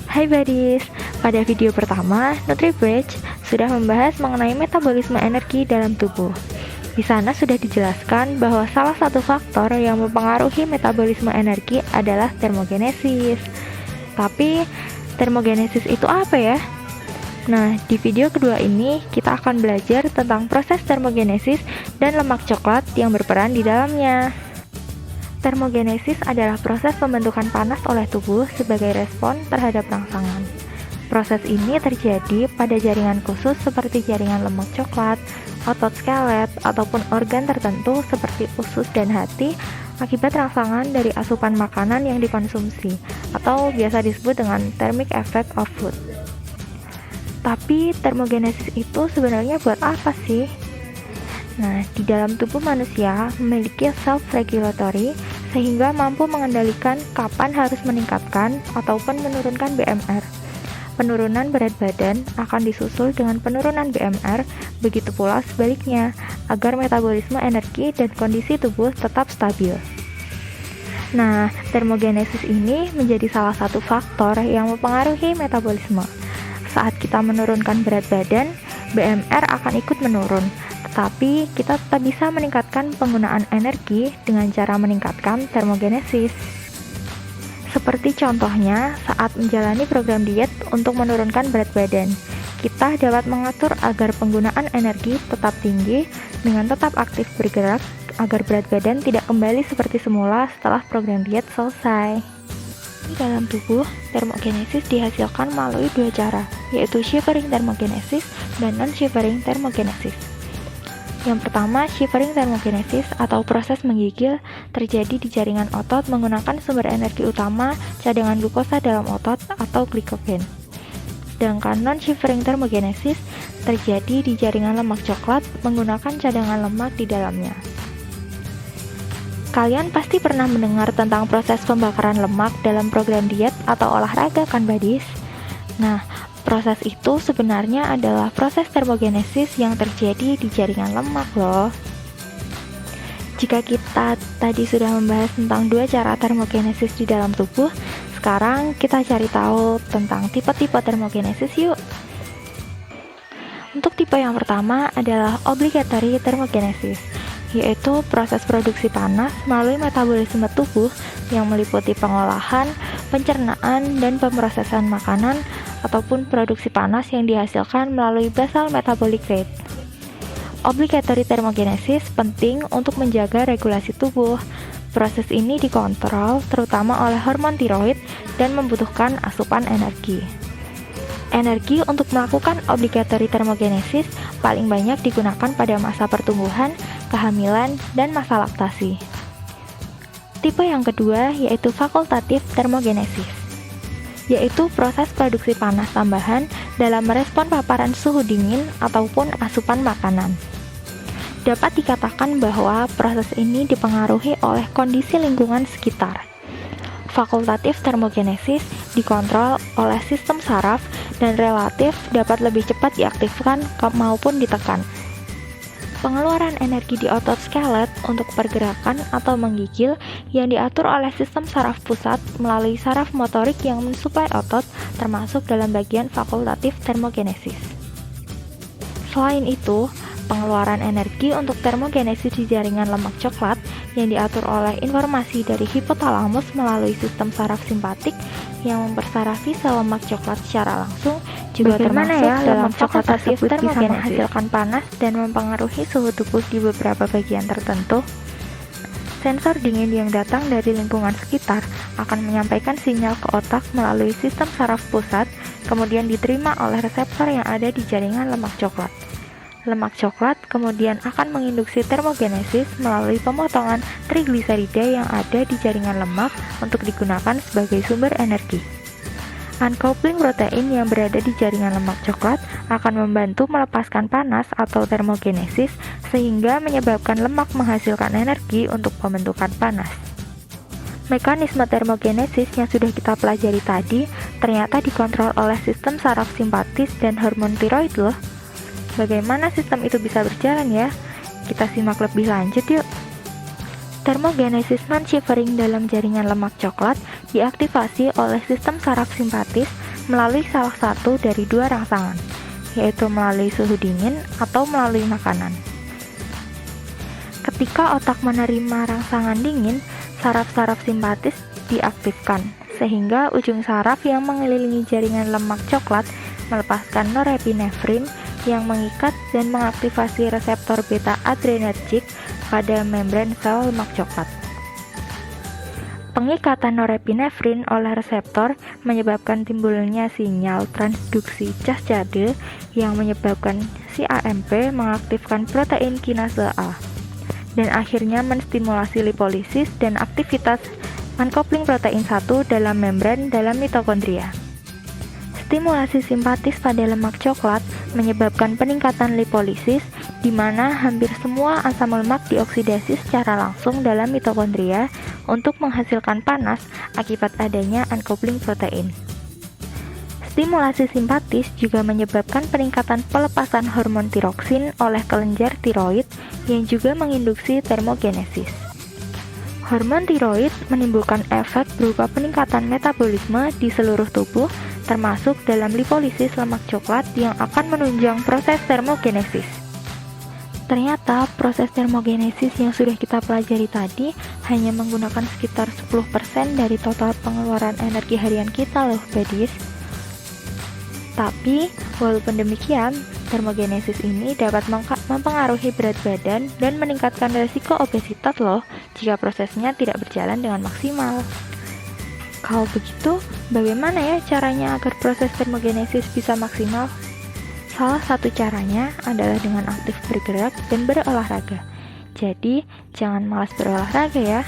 Hai buddies, pada video pertama, NutriBridge sudah membahas mengenai metabolisme energi dalam tubuh. Di sana sudah dijelaskan bahwa salah satu faktor yang mempengaruhi metabolisme energi adalah termogenesis. Tapi, termogenesis itu apa ya? Nah, di video kedua ini kita akan belajar tentang proses termogenesis dan lemak coklat yang berperan di dalamnya. Termogenesis adalah proses pembentukan panas oleh tubuh sebagai respon terhadap rangsangan. Proses ini terjadi pada jaringan khusus seperti jaringan lemak coklat, otot skelet, ataupun organ tertentu seperti usus dan hati akibat rangsangan dari asupan makanan yang dikonsumsi, atau biasa disebut dengan thermic effect of food. Tapi termogenesis itu sebenarnya buat apa sih? Nah, di dalam tubuh manusia memiliki self-regulatory sehingga mampu mengendalikan kapan harus meningkatkan ataupun menurunkan BMR. Penurunan berat badan akan disusul dengan penurunan BMR, begitu pula sebaliknya, agar metabolisme energi dan kondisi tubuh tetap stabil. Nah, termogenesis ini menjadi salah satu faktor yang mempengaruhi metabolisme. Saat kita menurunkan berat badan, BMR akan ikut menurun, tetapi kita tetap bisa meningkatkan penggunaan energi dengan cara meningkatkan termogenesis. Seperti contohnya saat menjalani program diet untuk menurunkan berat badan, kita dapat mengatur agar penggunaan energi tetap tinggi dengan tetap aktif bergerak agar berat badan tidak kembali seperti semula setelah program diet selesai. Di dalam tubuh, termogenesis dihasilkan melalui dua cara, yaitu shivering thermogenesis dan non-shivering thermogenesis. Yang pertama, shivering thermogenesis atau proses menggigil terjadi di jaringan otot menggunakan sumber energi utama cadangan glukosa dalam otot atau glikogen. Sedangkan non-shivering thermogenesis terjadi di jaringan lemak coklat menggunakan cadangan lemak di dalamnya. Kalian pasti pernah mendengar tentang proses pembakaran lemak dalam program diet atau olahraga kan buddies? Nah, proses itu sebenarnya adalah proses termogenesis yang terjadi di jaringan lemak loh. Jika kita tadi sudah membahas tentang dua cara termogenesis di dalam tubuh, sekarang kita cari tahu tentang tipe-tipe termogenesis yuk. Untuk tipe yang pertama adalah obligatory thermogenesis, yaitu proses produksi panas melalui metabolisme tubuh yang meliputi pengolahan, pencernaan, dan pemrosesan makanan ataupun produksi panas yang dihasilkan melalui basal metabolic rate. Obligatory thermogenesis penting untuk menjaga regulasi tubuh. Proses ini dikontrol terutama oleh hormon tiroid dan membutuhkan asupan energi. Energi untuk melakukan obligatory thermogenesis paling banyak digunakan pada masa pertumbuhan, kehamilan, dan masa laktasi. Tipe yang kedua yaitu fakultatif thermogenesis, yaitu proses produksi panas tambahan dalam merespon paparan suhu dingin ataupun asupan makanan. Dapat dikatakan bahwa proses ini dipengaruhi oleh kondisi lingkungan sekitar. Fakultatif thermogenesis dikontrol oleh sistem saraf dan relatif dapat lebih cepat diaktifkan maupun ditekan. Pengeluaran energi di otot skelet untuk pergerakan atau menggigil yang diatur oleh sistem saraf pusat melalui saraf motorik yang mensuplai otot termasuk dalam bagian fakultatif thermogenesis. Selain itu, pengeluaran energi untuk termogenesis di jaringan lemak coklat yang diatur oleh informasi dari hipotalamus melalui sistem saraf simpatik yang mempersarafi sel lemak coklat secara langsung juga termasuk dalam fakultatif termogenesis, bisa menghasilkan panas dan mempengaruhi suhu tubuh di beberapa bagian tertentu. Sensor dingin yang datang dari lingkungan sekitar akan menyampaikan sinyal ke otak melalui sistem saraf pusat, kemudian diterima oleh reseptor yang ada di jaringan lemak coklat. Lemak coklat kemudian akan menginduksi termogenesis melalui pemotongan trigliserida yang ada di jaringan lemak untuk digunakan sebagai sumber energi. Uncoupling protein yang berada di jaringan lemak coklat akan membantu melepaskan panas atau termogenesis sehingga menyebabkan lemak menghasilkan energi untuk pembentukan panas. Mekanisme termogenesis yang sudah kita pelajari tadi ternyata dikontrol oleh sistem saraf simpatis dan hormon tiroid loh. Bagaimana sistem itu bisa berjalan ya? Kita simak lebih lanjut yuk. Termogenesis non-shivering dalam jaringan lemak coklat diaktifasi oleh sistem saraf simpatis melalui salah satu dari dua rangsangan, yaitu melalui suhu dingin atau melalui makanan. Ketika otak menerima rangsangan dingin, saraf-saraf simpatis diaktifkan, sehingga ujung saraf yang mengelilingi jaringan lemak coklat melepaskan norepinefrin yang mengikat dan mengaktifasi reseptor beta adrenergik pada membran sel lemak coklat. Pengikatan norepinefrin oleh reseptor menyebabkan timbulnya sinyal transduksi Cas-Jade yang menyebabkan si AMP mengaktifkan protein kinase A dan akhirnya menstimulasi lipolisis dan aktivitas uncoupling protein 1 dalam membran dalam mitokondria. Stimulasi simpatis pada lemak coklat menyebabkan peningkatan lipolisis di mana hampir semua asam lemak dioksidasi secara langsung dalam mitokondria untuk menghasilkan panas akibat adanya uncoupling protein. Stimulasi simpatis juga menyebabkan peningkatan pelepasan hormon tiroksin oleh kelenjar tiroid yang juga menginduksi termogenesis. Hormon tiroid menimbulkan efek berupa peningkatan metabolisme di seluruh tubuh, termasuk dalam lipolisis lemak coklat yang akan menunjang proses termogenesis. Ternyata proses termogenesis yang sudah kita pelajari tadi hanya menggunakan sekitar 10% dari total pengeluaran energi harian kita loh, Badis. Tapi, walaupun demikian, termogenesis ini dapat mempengaruhi berat badan dan meningkatkan resiko obesitas loh jika prosesnya tidak berjalan dengan maksimal. Kalau begitu, bagaimana ya caranya agar proses termogenesis bisa maksimal? Salah satu caranya adalah dengan aktif bergerak dan berolahraga. Jadi, jangan malas berolahraga ya.